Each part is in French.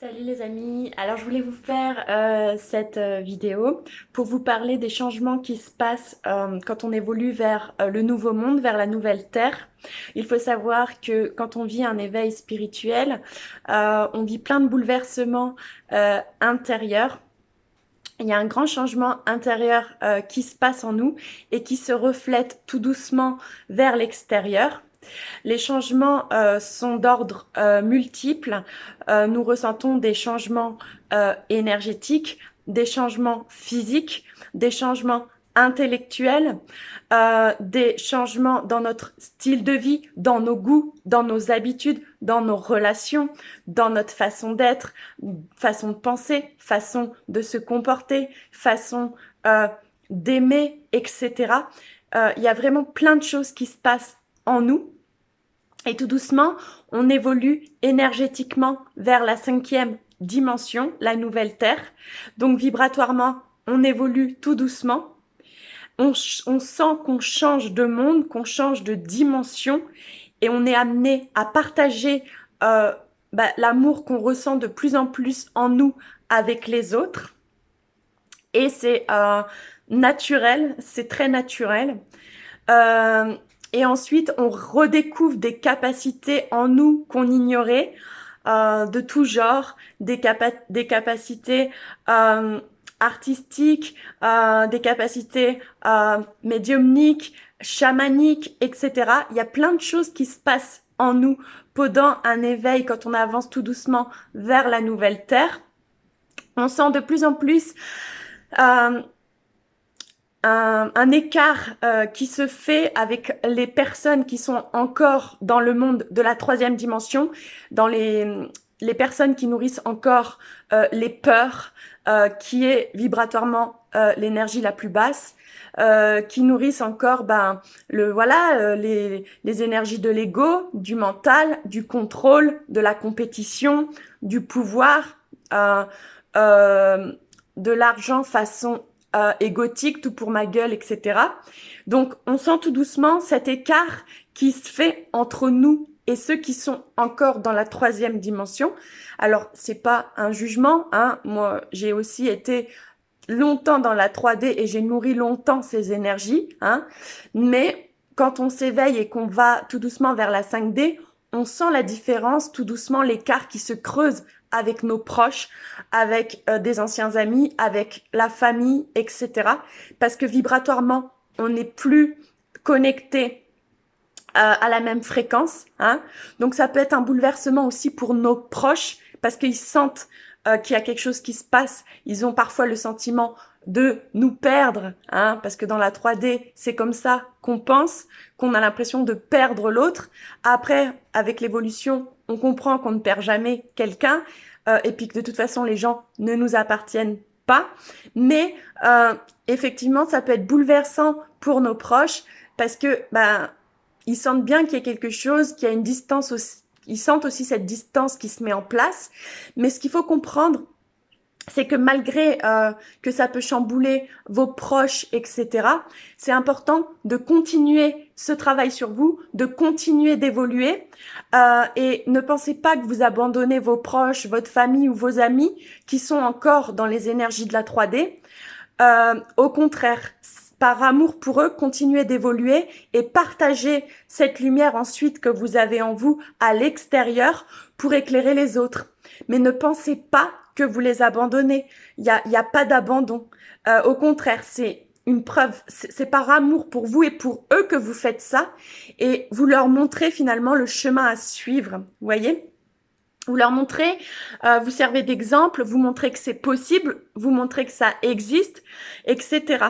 Salut les amis, alors je voulais vous faire cette vidéo pour vous parler des changements qui se passent quand on évolue vers le nouveau monde, vers la nouvelle terre. Il faut savoir que quand on vit un éveil spirituel, on vit plein de bouleversements intérieurs. Il y a un grand changement intérieur qui se passe en nous et qui se reflète tout doucement vers l'extérieur. Les changements sont d'ordre multiple. Nous ressentons des changements énergétiques, des changements physiques, des changements intellectuels, des changements dans notre style de vie, dans nos goûts, dans nos habitudes, dans nos relations, dans notre façon d'être, façon de penser, façon de se comporter, façon d'aimer, etc. Il y a vraiment plein de choses qui se passent en nous. Et tout doucement, on évolue énergétiquement vers la 5e dimension, la nouvelle Terre. Donc vibratoirement, on évolue tout doucement. On sent qu'on change de monde, qu'on change de dimension et on est amené à partager l'amour qu'on ressent de plus en plus en nous avec les autres. Et c'est naturel, c'est très naturel. Et ensuite, on redécouvre des capacités en nous qu'on ignorait, de tout genre, des capacités artistiques, des capacités médiumniques, chamaniques, etc. Il y a plein de choses qui se passent en nous pendant un éveil quand on avance tout doucement vers la nouvelle Terre. On sent de plus en plus un écart qui se fait avec les personnes qui sont encore dans le monde de la 3e dimension, dans les personnes qui nourrissent encore les peurs, qui est vibratoirement l'énergie la plus basse, qui nourrissent encore les énergies de l'ego, du mental, du contrôle, de la compétition, du pouvoir, de l'argent façon égotique, tout pour ma gueule, etc. Donc, on sent tout doucement cet écart qui se fait entre nous et ceux qui sont encore dans la 3e dimension. Alors, c'est pas un jugement, hein. Moi, j'ai aussi été longtemps dans la 3D et j'ai nourri longtemps ces énergies, hein. Mais quand on s'éveille et qu'on va tout doucement vers la 5D, on sent la différence, tout doucement l'écart qui se creuse avec nos proches, avec des anciens amis, avec la famille, etc. Parce que vibratoirement, on n'est plus connecté à la même fréquence, hein. Donc ça peut être un bouleversement aussi pour nos proches, parce qu'ils sentent qu'il y a quelque chose qui se passe. Ils ont parfois le sentiment de nous perdre, hein, parce que dans la 3D, c'est comme ça qu'on pense, qu'on a l'impression de perdre l'autre. Après, avec l'évolution, on comprend qu'on ne perd jamais quelqu'un, et puis que de toute façon, les gens ne nous appartiennent pas. Mais effectivement, ça peut être bouleversant pour nos proches, parce que ils sentent bien qu'il y a quelque chose, qu'il y a une distance aussi. Ils sentent aussi cette distance qui se met en place. Mais ce qu'il faut comprendre, c'est que malgré que ça peut chambouler vos proches, etc., c'est important de continuer ce travail sur vous, de continuer d'évoluer et ne pensez pas que vous abandonnez vos proches, votre famille ou vos amis qui sont encore dans les énergies de la 3D. Au contraire, par amour pour eux, continuez d'évoluer et partagez cette lumière ensuite que vous avez en vous à l'extérieur pour éclairer les autres. Mais ne pensez pas que vous les abandonnez. Il y a pas d'abandon. Au contraire, c'est une preuve. C'est par amour pour vous et pour eux que vous faites ça et vous leur montrez finalement le chemin à suivre. Vous voyez ? Vous leur montrez, vous servez d'exemple, vous montrez que c'est possible, vous montrez que ça existe, etc.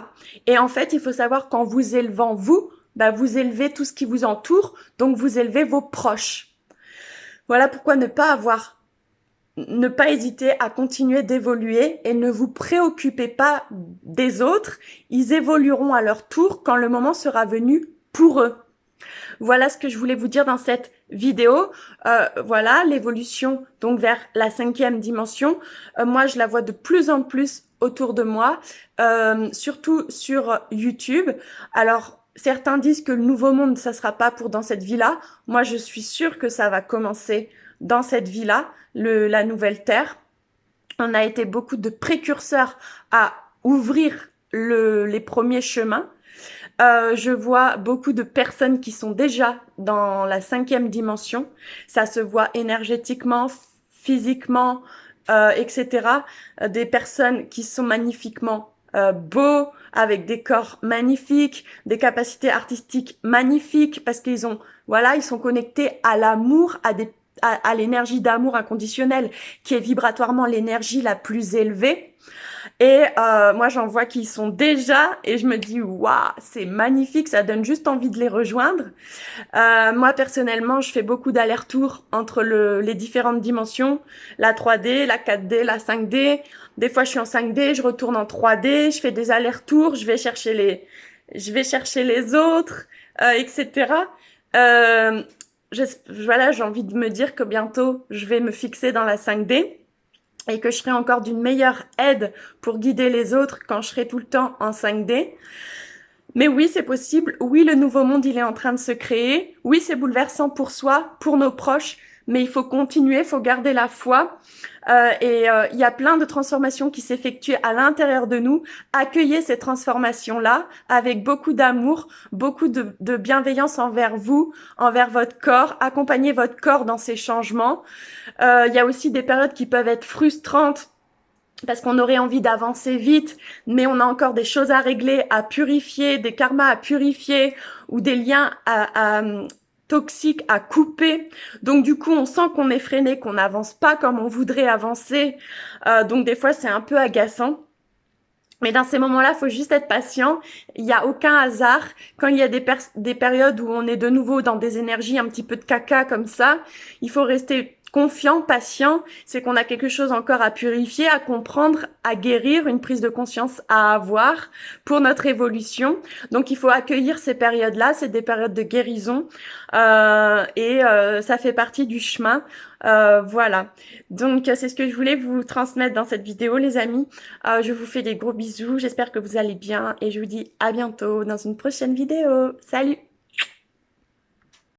Et en fait, il faut savoir qu'en vous élevant vous, vous élevez tout ce qui vous entoure, donc vous élevez vos proches. Voilà pourquoi ne pas hésiter à continuer d'évoluer et ne vous préoccupez pas des autres. Ils évolueront à leur tour quand le moment sera venu pour eux. Voilà ce que je voulais vous dire dans cette vidéo. Voilà l'évolution donc vers la 5e dimension. Moi, je la vois de plus en plus autour de moi, surtout sur YouTube. Alors, certains disent que le nouveau monde, ça sera pas pour dans cette vie-là. Moi, je suis sûre que ça va commencer dans cette vie-là, la nouvelle Terre. On a été beaucoup de précurseurs à ouvrir les premiers chemins. Je vois beaucoup de personnes qui sont déjà dans la 5e dimension. Ça se voit énergétiquement, physiquement, etc. Des personnes qui sont magnifiquement beaux, avec des corps magnifiques, des capacités artistiques magnifiques, parce qu'ils ont, voilà, ils sont connectés à l'amour, à l'énergie d'amour inconditionnel, qui est vibratoirement l'énergie la plus élevée. Et moi, j'en vois qui y sont déjà et je me dis, waouh, c'est magnifique, ça donne juste envie de les rejoindre. Moi, personnellement, je fais beaucoup d'allers-retours entre les différentes dimensions, la 3D, la 4D, la 5D. Des fois, je suis en 5D, je retourne en 3D, je fais des allers-retours, je vais chercher les autres, etc. Voilà, j'ai envie de me dire que bientôt, je vais me fixer dans la 5D. Et que je serai encore d'une meilleure aide pour guider les autres quand je serai tout le temps en 5D. Mais oui, c'est possible. Oui, le nouveau monde, il est en train de se créer. Oui, c'est bouleversant pour soi, pour nos proches, mais il faut continuer, il faut garder la foi. Il y a plein de transformations qui s'effectuent à l'intérieur de nous. Accueillez ces transformations-là avec beaucoup d'amour, beaucoup de bienveillance envers vous, envers votre corps. Accompagnez votre corps dans ces changements. Il y a aussi des périodes qui peuvent être frustrantes parce qu'on aurait envie d'avancer vite, mais on a encore des choses à régler, à purifier, des karmas à purifier ou des liens toxiques à couper. Donc du coup, on sent qu'on est freiné, qu'on n'avance pas comme on voudrait avancer. Donc des fois, c'est un peu agaçant. Mais dans ces moments-là, il faut juste être patient. Il n'y a aucun hasard. Quand il y a des périodes où on est de nouveau dans des énergies un petit peu de caca comme ça, il faut rester confiant, patient. C'est qu'on a quelque chose encore à purifier, à comprendre, à guérir, une prise de conscience à avoir pour notre évolution. Donc, il faut accueillir ces périodes-là. C'est des périodes de guérison. Ça fait partie du chemin. Voilà. Donc, c'est ce que je voulais vous transmettre dans cette vidéo, les amis. Je vous fais des gros bisous. J'espère que vous allez bien et je vous dis à bientôt dans une prochaine vidéo. Salut!